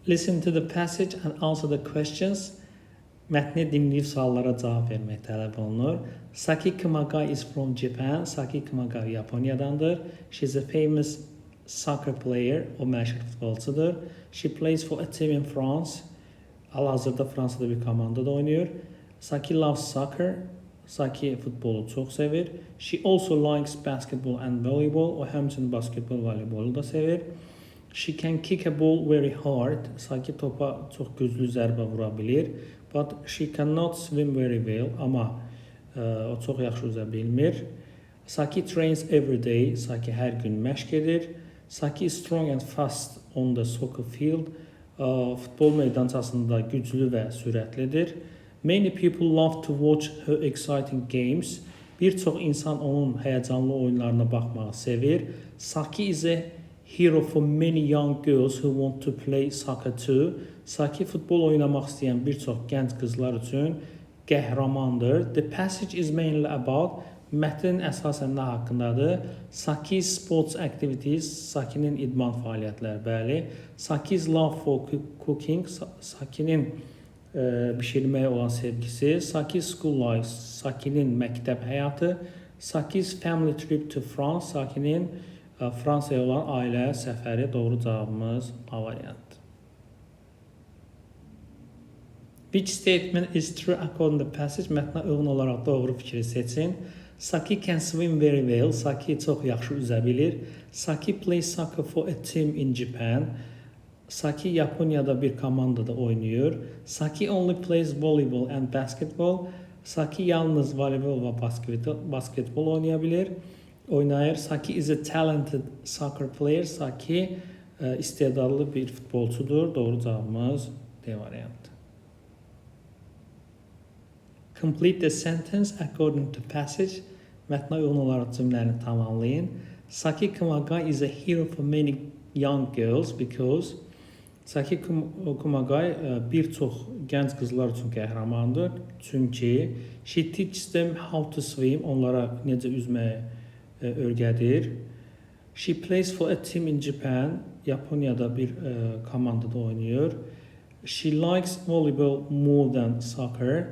Listen to the passage and answer the questions. Mətni dinləyib suallara cavab vermək tələb olunur. Saki Kumagai is from Japan. Saki Kumagai Yaponiyadandır. She's a famous soccer player. O məşhur futbolçudur. She plays for a team in France. Hal-hazırda Fransada bir komandada oynayır. Saki loves soccer. Saki futbolu çox sevir. She also likes basketball and volleyball. O həmçinin basketbol, voleybolu da sevir. She can kick a ball very hard. Saki topa çox güclü zərbə vura bilir. But she cannot swim very well. Amma o çox yaxşı üzə bilmir. Saki trains every day. Saki hər gün məşq edir. Saki is strong and fast on the soccer field. Futbol meydançasında güclü və sürətlidir. Many people love to watch her exciting games. Bir çox insan onun həyəcanlı oyunlarına baxmağı sevir. Saki is a hero for many young girls who want to play soccer too. Saki futbol oynamaq istəyən bir çox gənc qızlar üçün qəhrəmandır. The passage is mainly about, mətn əsasən nə haqqındadır? Saki's sports activities, Sakinin idman fəaliyyətləri, bəli. Saki's love for cooking, Sakinin bişirməyə olan sevgisi. Saki's school life, Sakinin məktəb həyatı. Saki's family trip to France, Sakinin Fransaya olan ailə səfəri. Doğru cavabımız A variantı. Which statement is true according to the passage? Mətnə uyğun olaraq doğru fikri seçin. Saki can swim very well. Saki çox yaxşı üzə bilir. Saki plays soccer for a team in Japan. Saki Yaponiyada bir komandada oynayır. Saki only plays volleyball and basketball. Saki yalnız voleybol və basketbol oynaya bilir. Oynayır. Saki is a talented soccer player. Saki istedadlı bir futbolçudur. Doğru cavabımız D variantı. Complete the sentence according to passage. Mətnə uyğun olaraq cümləni tamamlayın. Saki Kumagai is a hero for many young girls because Saki Kumagai bir çox gənc qızlar üçün qəhrəmandır. Çünki she teaches them how to swim. Onlara necə üzməyi öyrədir. She plays for a team in Japan. Yaponiyada bir komandada oynayır. She likes volleyball more than soccer.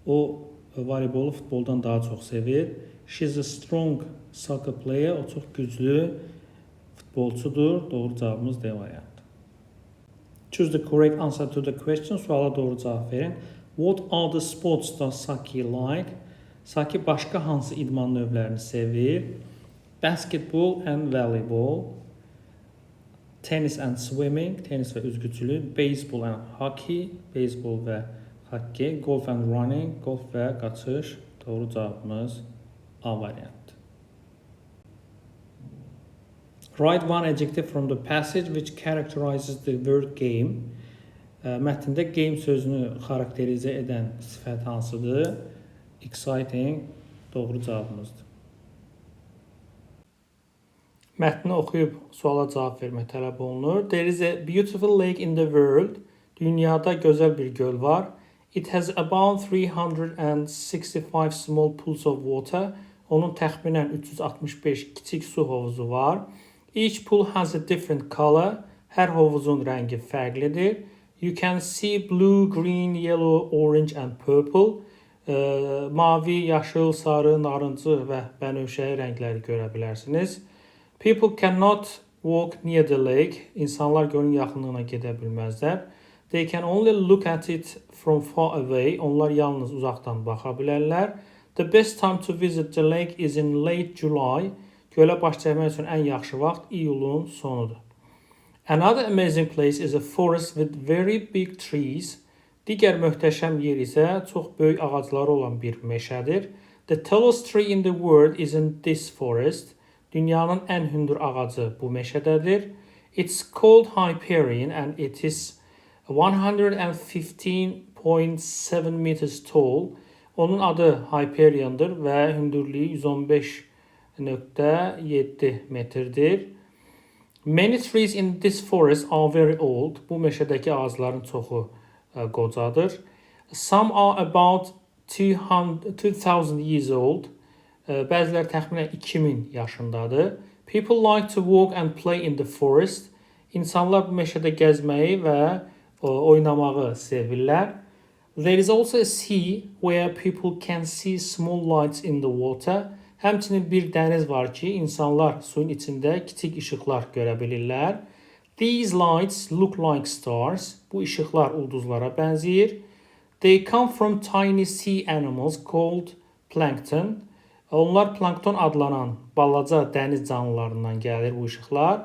O voleybolu futboldan daha çox sevir. She's a strong soccer player. O çox güclü futbolçudur. Doğru cavabımız D variantı. Choose the correct answer to the question. Suala doğru cavab verin. What are the sports does Saki like? Saki başqa hansı idman növlərini sevir? Basketball and volleyball. Tennis and swimming. Tenis və üzgüçülük. Baseball and hockey. Baseball və hockey. Golf and running. Golf və qaçış. Doğru cavabımız A variantı. Write one adjective from the passage which characterizes the word game. Mətndə game sözünü xarakterizə edən sifət hansıdır? Exciting. Doğru cavabımızdır. Mətni oxuyub suala cavab vermək tələb olunur. There is a beautiful lake in the world. Dünyada gözəl bir göl var. It has about 365 small pools of water. Onun təxminən 365 kiçik su hovuzu var. Each pool has a different color. Hər hovuzun rəngi fərqlidir. You can see blue, green, yellow, orange and purple. Mavi, yaşıl, sarı, narıncı və bənövşəyi rəngləri görə bilərsiniz. People cannot walk near the lake. İnsanlar gölün yaxınlığına gedə bilməzlər. They can only look at it from far away. Onlar yalnız uzaqdan baxa bilərlər. The best time to visit the lake is in late July. Gölə baş çəkmək üçün ən yaxşı vaxt iyulun sonudur. Another amazing place is a forest with very big trees. Digər möhtəşəm yer isə çox böyük ağacları olan bir meşədir. The tallest tree in the world is in this forest. Dünyanın ən hündür ağacı bu meşədədir. It's called Hyperion and it is 115.7 meters tall. Onun adı Hyperion'dır və hündürlüyü 115.7 metrdir. Many trees in this forest are very old. Bu meşədəki ağacların çoxu qocadır. Some are about 2000 years old. Bəziləri təxminən 2000 yaşındadır. People like to walk and play in the forest. İnsanlar bu meşədə gəzməyi və oynamağı sevirlər. There is also a sea where people can see small lights in the water. Həmçinin bir dəniz var ki, insanlar suyun içində kiçik işıqlar görə bilirlər. These lights look like stars. Bu işıqlar ulduzlara bənzəyir. They come from tiny sea animals called plankton. Onlar plankton adlanan balaca dəniz canlılarından gəlir bu işıqlar.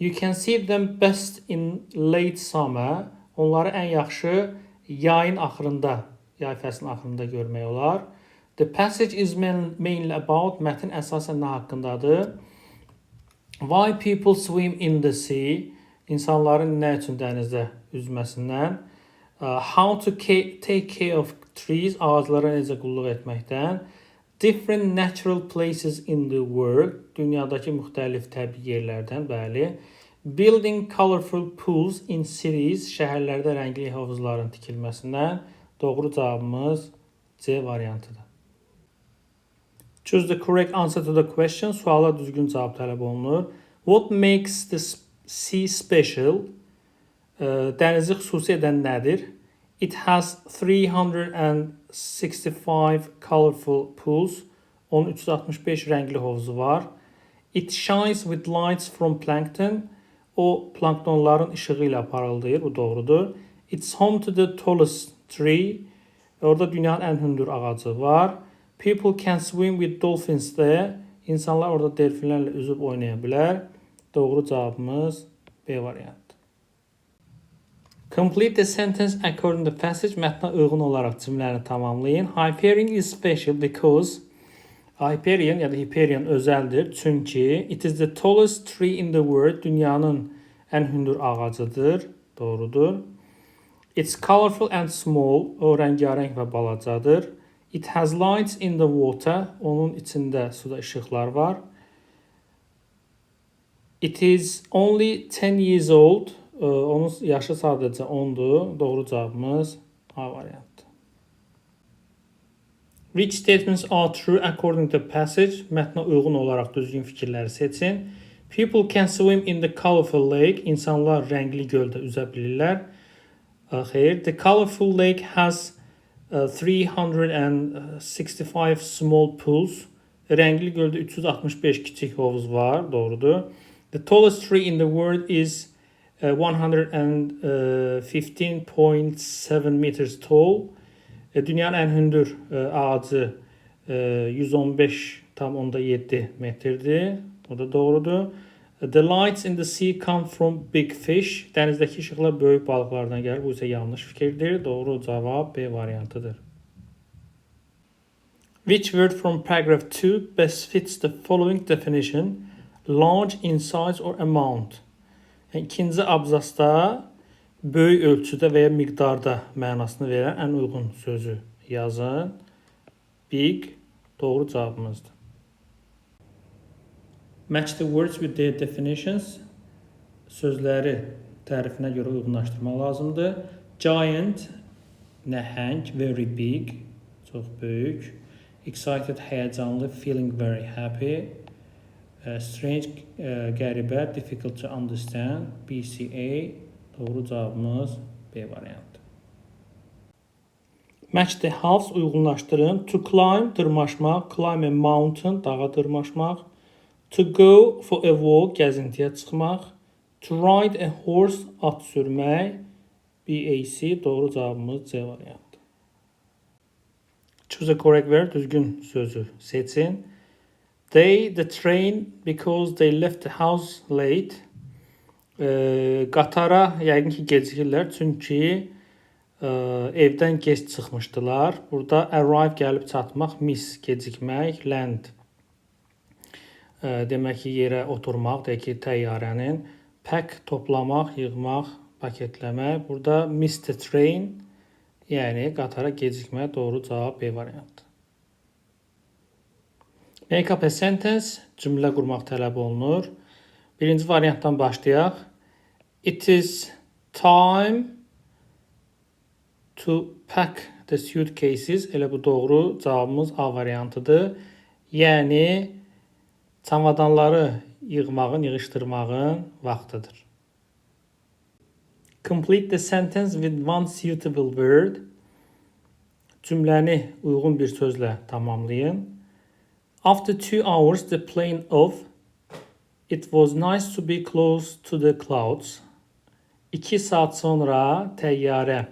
You can see them best in late summer. Onları ən yaxşı yayın axırında, yay fəslinin axırında görmək olar. The passage is mainly about, mətn əsasən nə haqqındadır? Why people swim in the sea? İnsanların nə üçün dənizdə üzməsindən. How to take care of trees? Ağaclara necə qulluq etməkdən. Different natural places in the world. Dünyadakı müxtəlif təbii yerlərdən, bəli. Building colorful pools in cities. Şəhərlərdə rəngli havuzların tikilməsindən. Doğru cavabımız C variantıdır. Choose the correct answer to the question. Suala düzgün cavab tələb olunur. What makes the sea special? Dənizi xüsusi edən nədir? It has 365 colorful pools. Onun 365 rəngli hovuzu var. It shines with lights from plankton. O planktonların işığı ilə parıldayır. Bu doğrudur. It's home to the tallest tree. Orada dünyanın ən hündür ağacı var. People can swim with dolphins there. İnsanlar orada delfinlərlə üzüb oynaya bilər. Doğru cavabımız B variantı. Complete the sentence according to the passage. Mətnə uyğun olaraq cümləni tamamlayın. Hyperion is special because Hyperion ya da Hyperion özəldir. Çünki it is the tallest tree in the world. Dünyanın ən hündür ağacıdır. Doğrudur. It's colorful and small. O rəngarəng və balacadır. It has lights in the water. Onun içində suda işıqlar var. It is only 10 years old. Onun yaşı sadəcə 10'dur. Doğru cavabımız A variantı. Which statements are true according to the passage? Mətnə uyğun olaraq düzgün fikirləri seçin. People can swim in the colorful lake. İnsanlar rəngli göldə üzə bilirlər. Xeyr. The colorful lake has 365 small pools. Rəngli göldə 365 kiçik hovuz var. Doğrudur. The tallest tree in the world is 115.7 meters tall. Dünyanın ən hündür ağacı 115,7 metrdir. O da doğrudur. The lights in the sea come from big fish. Dənizdəki işıqlar böyük balıqlardan gəlir. Bu isə yanlış fikirdir. Doğru cavab B variantıdır. Which word from paragraph 2 best fits the following definition? Large in size or amount. Yəni, ikinci abzasda böyük ölçüdə və ya miqdarda mənasını verən ən uyğun sözü yazın. Big doğru cavabımızdır. Match the words with their definitions. Sözləri tərifinə görə uyğunlaşdırmaq lazımdır. Giant, nəhəng, very big, çox böyük. Excited, həyəcanlı, feeling very happy. Strange, qəribə, difficult to understand, BCA. Doğru cavabımız B variantı. Match the halves uyğunlaşdırın. To climb, dırmaşmaq, climb a mountain, dağa dırmaşmaq. To go for a walk, gəzintiyə çıxmaq. To ride a horse, at sürmək. BAC, doğru cavabımız C variantı. Choose a correct word, düzgün sözü seçin. They, the train, because they left the house late. Qatara yəqin ki gecikirlər, çünki evdən gec çıxmışdılar. Burada arrive gəlib çatmaq, miss gecikmək, land demək ki yerə oturmaq, deyək ki təyyarənin, pack toplamaq, yığmaq, paketləmək. Burada miss the train, yəni qatara gecikmək, doğru cavab B variantı. Make up a sentence, cümlə qurmaq tələb olunur. Birinci variantdan başlayaq. It is time to pack the suitcases. Elə bu doğru cavabımız A variantıdır. Yəni çamadanları yığmağın, yığışdırmağın vaxtıdır. Complete the sentence with one suitable word. Cümləni uyğun bir sözlə tamamlayın. After 2 hours the plane off. It was nice to be close to the clouds. 2 saat sonra təyyarə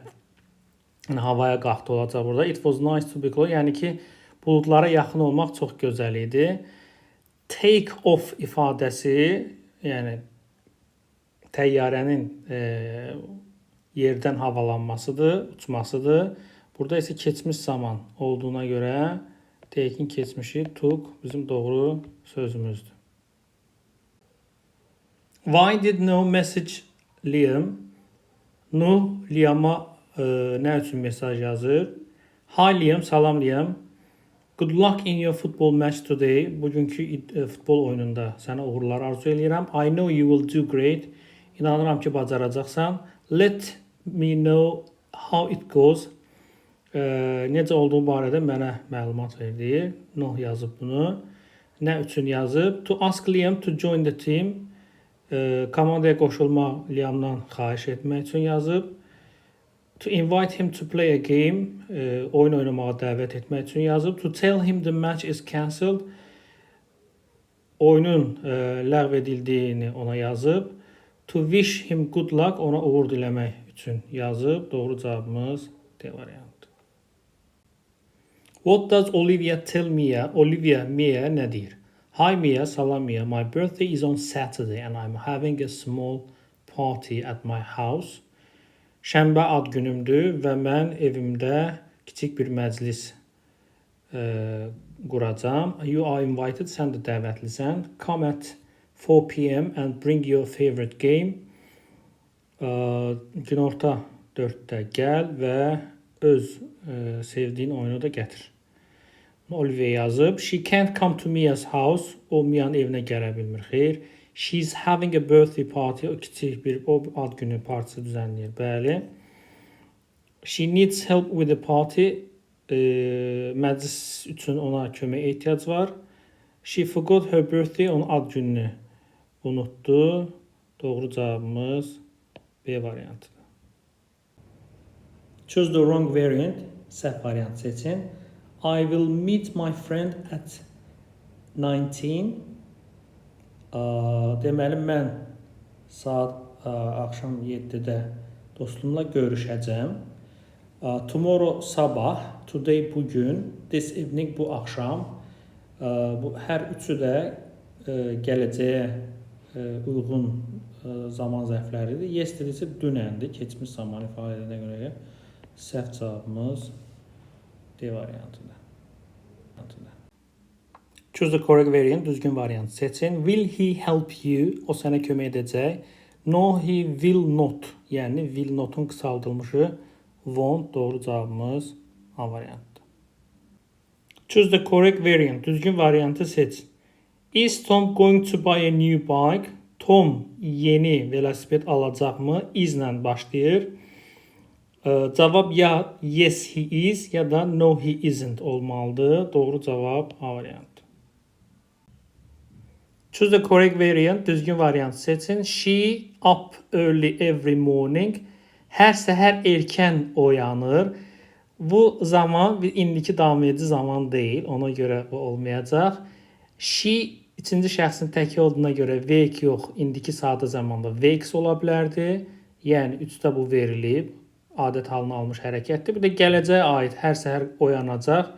havaya qalxdı olacaq burada. It was nice to be close. Yəni ki, buludlara yaxın olmaq çox gözəl idi. Take off ifadəsi, yəni təyyarənin yerdən havalanmasıdır, uçmasıdır. Burada isə keçmiş zaman olduğuna görə take'in keçmişi took bizim doğru sözümüzdür. Why did no message Liam? Nuh Liam'a nə üçün mesaj yazır? Hi Liam, salam Liam. Good luck in your football match today. Bugünkü futbol oyununda sənə uğurlar arzu edirəm. I know you will do great. İnanıram ki, bacaracaqsan. Let me know how it goes. Necə olduğu barədə mənə məlumat ver deyir. Nuh yazıb bunu. Nə üçün yazıb? To ask Liam to join the team. Komandaya qoşulma Liamdan xahiş etmək üçün yazıb. To invite him to play a game. Oyun oynamağa dəvət etmək üçün yazıb. To tell him the match is cancelled. Oyunun ləğv edildiyini ona yazıb. To wish him good luck. Ona uğur diləmək üçün yazıb. Doğru cavabımız D variantı. What does Olivia tell Mia? Olivia Mia nə deyir? Hi Mia, salam Mia. My birthday is on Saturday and I'm having a small party at my house. Şənbə ad günümdür və mən evimdə kiçik bir məclis quracam. You are invited, sən də dəvətlisən. Come at 4 p.m. and bring your favorite game. Günorta 4-də gəl və öz sevdiyin oyunu da gətir. Olivia yazıb. She can't come to Mia's house. O Mia'nın evinə gələ bilmir. Xeyr. She's having a birthday party. O kiçik bir ad günü partisi düzənləyir. Bəli. She needs help with the party. Məclis üçün ona kömək ehtiyac var. She forgot her birthday. Onun ad gününü unutdu. Doğru cavabımız B variantıdır. Choose the wrong variant. Səhv variant seçin. I will meet my friend at 19. Deməli, mən saat axşam 7-də dostumla görüşəcəm. Tomorrow sabah, today bugün, this evening bu axşam. Bu hər üçü də gələcəyə uyğun zaman zərfləridir. Yesterday isə dünəndir, keçmiş zaman ifadə edilənə görə səhv cavabımız D variantıdır. Choose the correct variant, düzgün variant seçin. Will he help you? O sənə kömək edəcək. No, he will not. Yəni will not'un qısaldılmışı won't. Doğru cavabımız A variantıdır. Choose the correct variant, düzgün variantı seç. Is Tom going to buy a new bike? Tom yeni velosiped alacaqmı? Is-lə başlayır. Cavab ya yes he is ya da no he isn't olmalıdır. Doğru cavab A variantı. Choose the correct variant. Düzgün variant seçin. She up early every morning. Hər səhər erkən oyanır. Bu zaman bir indiki davam edici zaman deyil. Ona görə bu olmayacaq. She ikinci şəxsin təki olduğuna görə wake yox, indiki sadə zamanda wakes ola bilərdi. Yəni 3-də bu verilib. Adət halını almış hərəkətdir. Bir də gələcəyə aid hər səhər oyanacaq.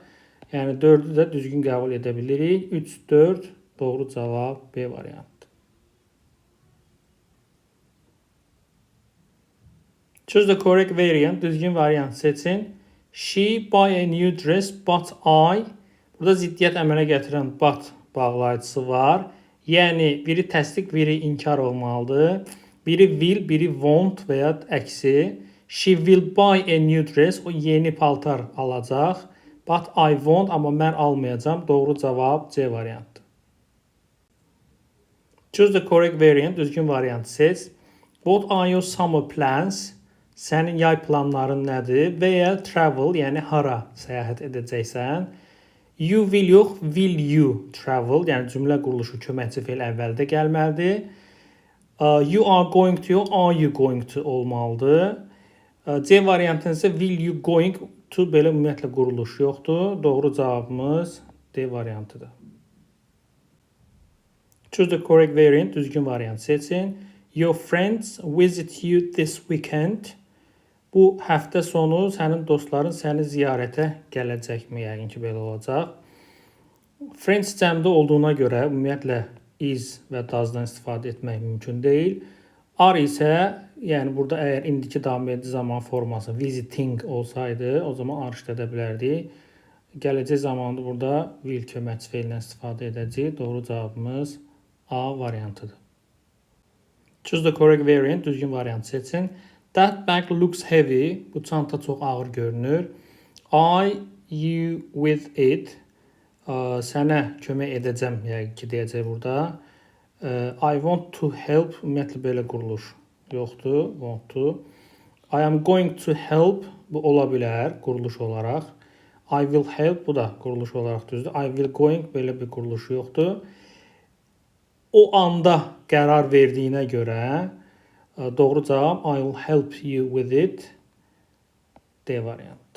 Yəni 4-ü də düzgün qəbul edə bilirik. 3, 4 doğru cavab B variantı. Choose the correct variant. Düzgün variant seçin. She buy a new dress but I. Burada ziddiyyət əmələ gətirən but bağlayıcısı var. Yəni biri təsdiq, biri inkar olmalıdır. Biri will, biri won't və ya əksi. She will buy a new dress. O yeni paltar alacaq. But I won't. Amma mən almayacağam. Doğru cavab C variantı. Choose the correct variant. Düzgün variant seç. What are your summer plans? Sənin yay planların nədir? Və ya travel, yəni hara səyahət edəcəksən? You will yox, will you travel? Yəni cümlə quruluşu köməkçi fe'l əvvəldə gəlməlidir. You are going to, are you going to olmalıdır. C variantın isə will you going to belə ümumiyyətlə quruluş yoxdur. Doğru cavabımız D variantıdır. Choose the correct variant. Düzgün variant seçin. Your friends visit you this weekend. Bu həftə sonu sənin dostların səni ziyarətə gələcəkmi? Yəqin ki, belə olacaq. Friends cəmdə olduğuna görə ümumiyyətlə is və does-dan istifadə etmək mümkün deyil. Are isə, yəni burada əgər indiki davam edici zaman forması visiting olsaydı, o zaman are işlədə bilərdik. Gələcək zamanda burada will köməkçi feilindən istifadə edəcəyik. Doğru cavabımız A variantıdır. Choose the correct variant. Düzgün variant seçin. That bag looks heavy. Bu çanta çox ağır görünür. You with it. Sənə kömək edəcəm, yəqin ki, deyəcək burada. I want to help. Ümumiyyətlə belə quruluş yoxdur. Want to. I am going to help. Bu ola bilər quruluş olaraq. I will help. Bu da quruluş olaraq düzdür. I will going. Belə bir quruluş yoxdur. O anda qərar verdiyinə görə doğru cavab I will help you with it. D variant.